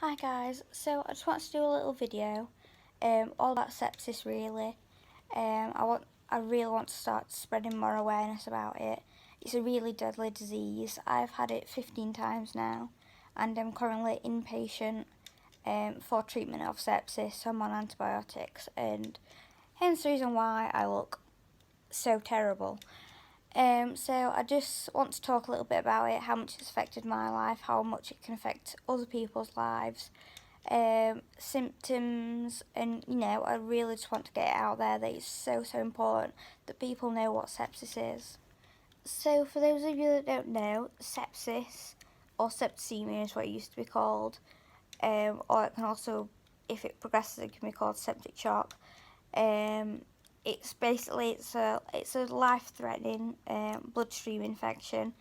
Hi guys, so I just wanted to do a little video all about sepsis really. I really want to start spreading more awareness about it. It's a really deadly disease. I've had it 15 times now and I'm currently inpatient for treatment of sepsis, so I'm on antibiotics, and hence the reason why I look so terrible. So I just want to talk a little bit about it, how much it's affected my life, how much it can affect other people's lives, symptoms, and I really just want to get it out there that it's so important that people know what sepsis is. So for those of you that don't know, sepsis or septicemia is what it used to be called, or it can also, if it progresses, it can be called septic shock. It's basically it's a life-threatening bloodstream infection.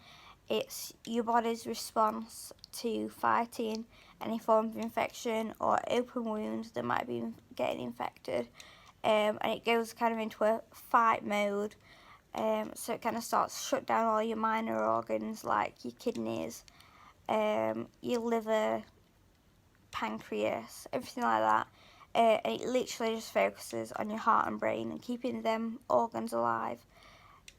It's your body's response to fighting any form of infection or open wounds that might be getting infected, and it goes kind of into a fight mode. So it kind of starts to shut down all your minor organs like your kidneys, your liver, pancreas, everything like that. And it literally just focuses on your heart and brain and keeping them organs alive.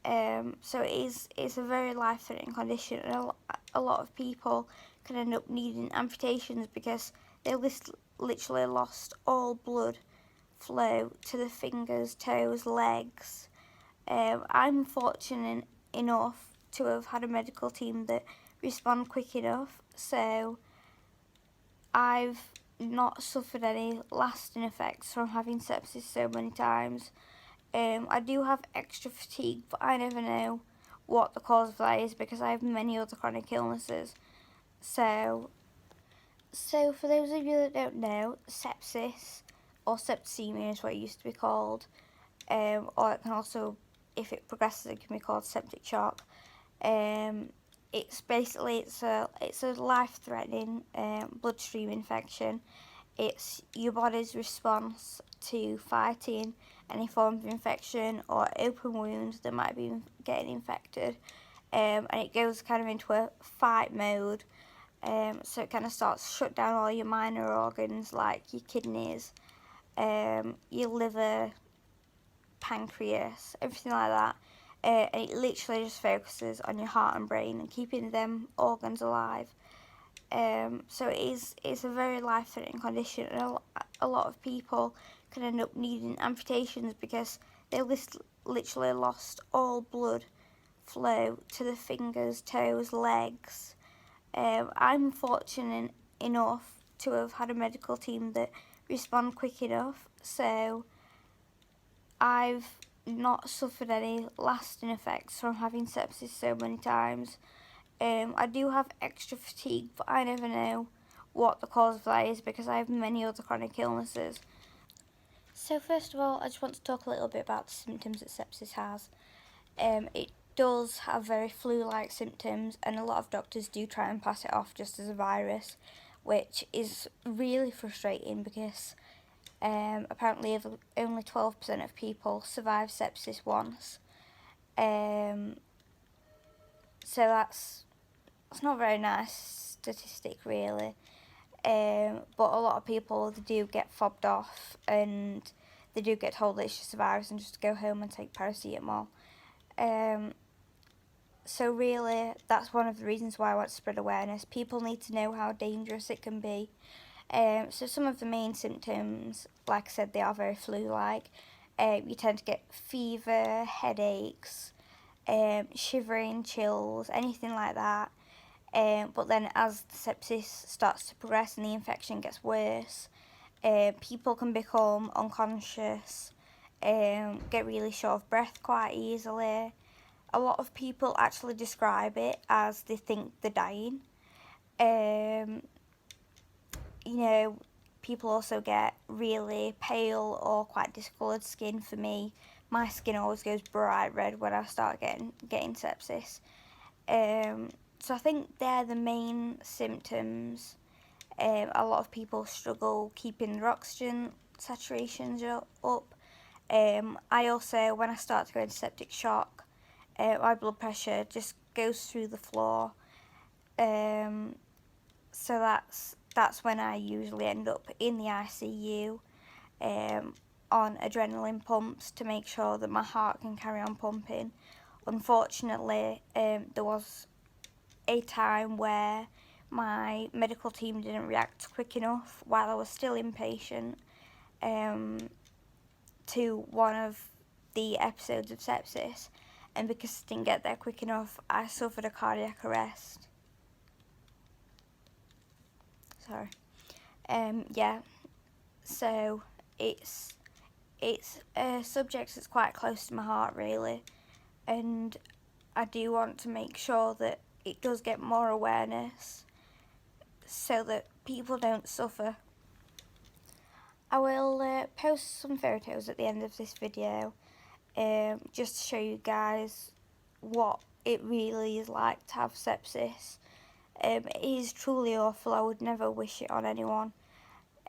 So it's a very life-threatening condition, and a lot of people can end up needing amputations because they literally lost all blood flow to the fingers, toes, legs. I'm fortunate enough to have had a medical team that respond quick enough, so I've not suffered any lasting effects from having sepsis so many times. I do have extra fatigue, but I never know what the cause of that is because I have many other chronic illnesses. So for those of you that don't know, sepsis or septicemia is what it used to be called, or it can also, if it progresses, it can be called septic shock. It's basically it's a life-threatening bloodstream infection. It's your body's response to fighting any form of infection or open wounds that might be getting infected, and it goes kind of into a fight mode. So it kind of starts to shut down all your minor organs like your kidneys, your liver, pancreas, everything like that. And it literally just focuses on your heart and brain and keeping them organs alive. So it's a very life-threatening condition, and a lot of people can end up needing amputations because they literally lost all blood flow to the fingers, toes, legs. I'm fortunate enough to have had a medical team that respond quick enough, so I've not suffered any lasting effects from having sepsis so many times. I do have extra fatigue, but I never know what the cause of that is because I have many other chronic illnesses. So first of all, I just want to talk a little bit about the symptoms that sepsis has. It does have very flu-like symptoms, and a lot of doctors do try and pass it off just as a virus, which is really frustrating because apparently only 12% of people survive sepsis once. So that's not a very nice statistic really. But a lot of people, they do get fobbed off and they do get told that it's just a virus and just go home and take paracetamol. So really, that's one of the reasons why I want to spread awareness. People need to know how dangerous it can be. So some of the main symptoms, like I said, they are very flu-like. You tend to get fever, headaches, shivering, chills, anything like that. But then as the sepsis starts to progress and the infection gets worse, people can become unconscious, get really short of breath quite easily. A lot of people actually describe it as they think they're dying. Um, you know, people also get really pale or quite discoloured skin. For me, my skin always goes bright red when I start getting sepsis. So I think they're the main symptoms. A lot of people struggle keeping their oxygen saturations up. I also, when I start to go into septic shock, my blood pressure just goes through the floor. So that's when I usually end up in the ICU on adrenaline pumps to make sure that my heart can carry on pumping. Unfortunately, there was a time where my medical team didn't react quick enough while I was still inpatient to one of the episodes of sepsis, and because I didn't get there quick enough, I suffered a cardiac arrest. Sorry. Yeah. So it's a subject that's quite close to my heart, really, and I do want to make sure that it does get more awareness so that people don't suffer. I will post some photos at the end of this video just to show you guys what it really is like to have sepsis. It is truly awful. I would never wish it on anyone.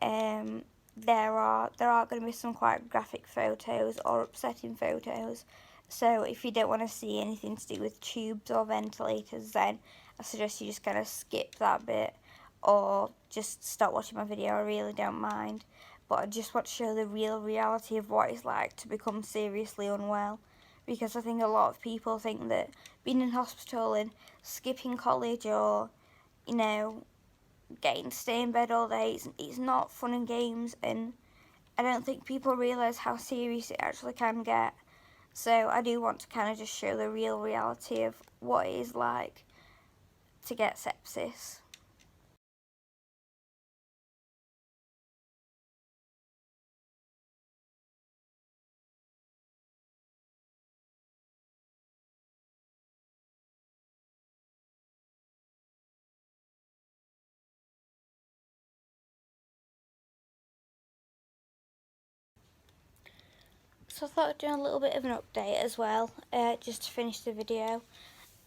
There are going to be some quite graphic photos or upsetting photos. So if you don't want to see anything to do with tubes or ventilators, then I suggest you just kind of skip that bit or just stop watching my video. I really don't mind. But I just want to show the real reality of what it's like to become seriously unwell. Because I think a lot of people think that being in hospital and skipping college or, you know, getting to stay in bed all day, it's not fun and games, and I don't think people realise how serious it actually can get. So I do want to kind of just show the real reality of what it is like to get sepsis. So I thought I'd do a little bit of an update as well, just to finish the video.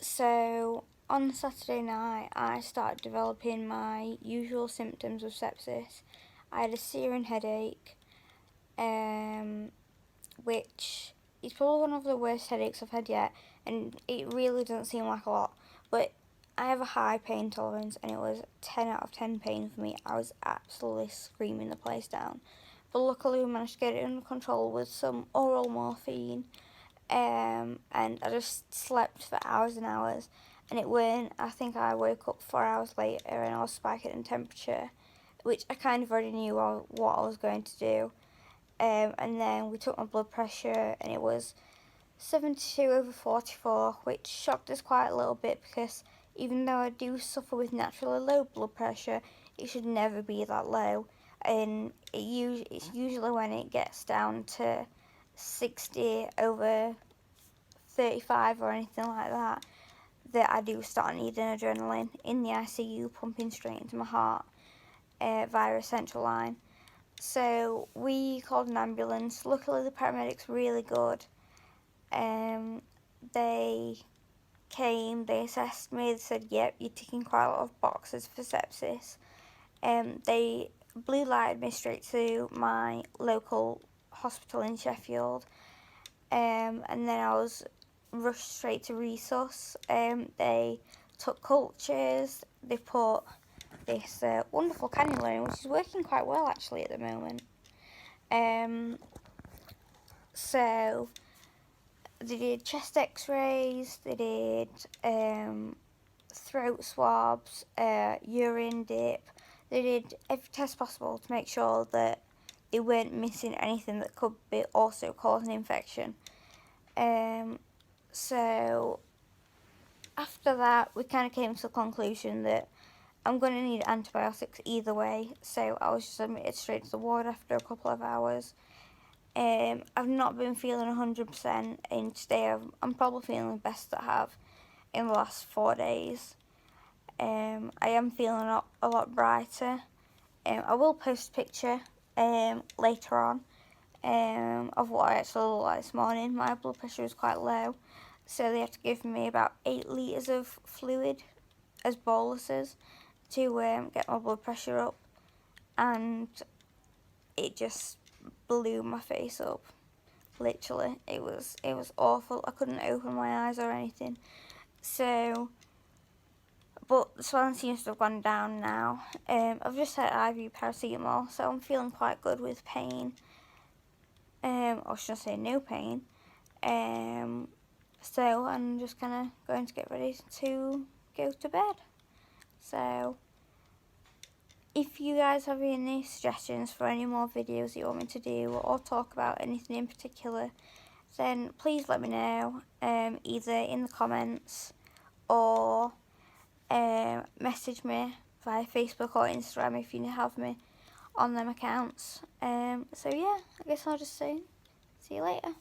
So on Saturday night, I started developing my usual symptoms of sepsis. I had a searing headache, which is probably one of the worst headaches I've had yet, and it really doesn't seem like a lot, but I have a high pain tolerance, and it was 10 out of 10 pain for me. I was absolutely screaming the place down, but luckily we managed to get it under control with some oral morphine, and I just slept for hours and hours, and I think I woke up 4 hours later and I was spiking in temperature, which I kind of already knew what I was going to do. And then we took my blood pressure and it was 72/44, which shocked us quite a little bit because even though I do suffer with naturally low blood pressure, it should never be that low. And it's usually when it gets down to 60/35 or anything like that, that I do start needing adrenaline in the ICU, pumping straight into my heart via a central line. So we called an ambulance. Luckily the paramedics were really good. They came, they assessed me, they said, yep, you're ticking quite a lot of boxes for sepsis. They blue lighted me straight to my local hospital in Sheffield. And then I was rushed straight to resus. They took cultures, they put this wonderful cannula in, which is working quite well actually at the moment. So they did chest x-rays, they did throat swabs, urine dip, they did every test possible to make sure that they weren't missing anything that could be also cause an infection. So after that we kind of came to the conclusion that I'm going to need antibiotics either way, so I was just admitted straight to the ward after a couple of hours. I've not been feeling 100%, and today I'm probably feeling the best that I have in the last 4 days. I am feeling a lot brighter. I will post a picture later on of what I actually looked like this morning. My blood pressure was quite low, so they have to give me about 8 litres of fluid as boluses to get my blood pressure up, and it just blew my face up. Literally, it was awful. I couldn't open my eyes or anything. So but the swelling seems to have gone down now. I've just had IV paracetamol, so I'm feeling quite good with pain. Or should I say no pain. So I'm just kind of going to get ready to go to bed. So if you guys have any suggestions for any more videos you want me to do or talk about anything in particular, then please let me know, either in the comments or message me via Facebook or Instagram if you have me on them accounts. So yeah, I guess I'll just say see you later.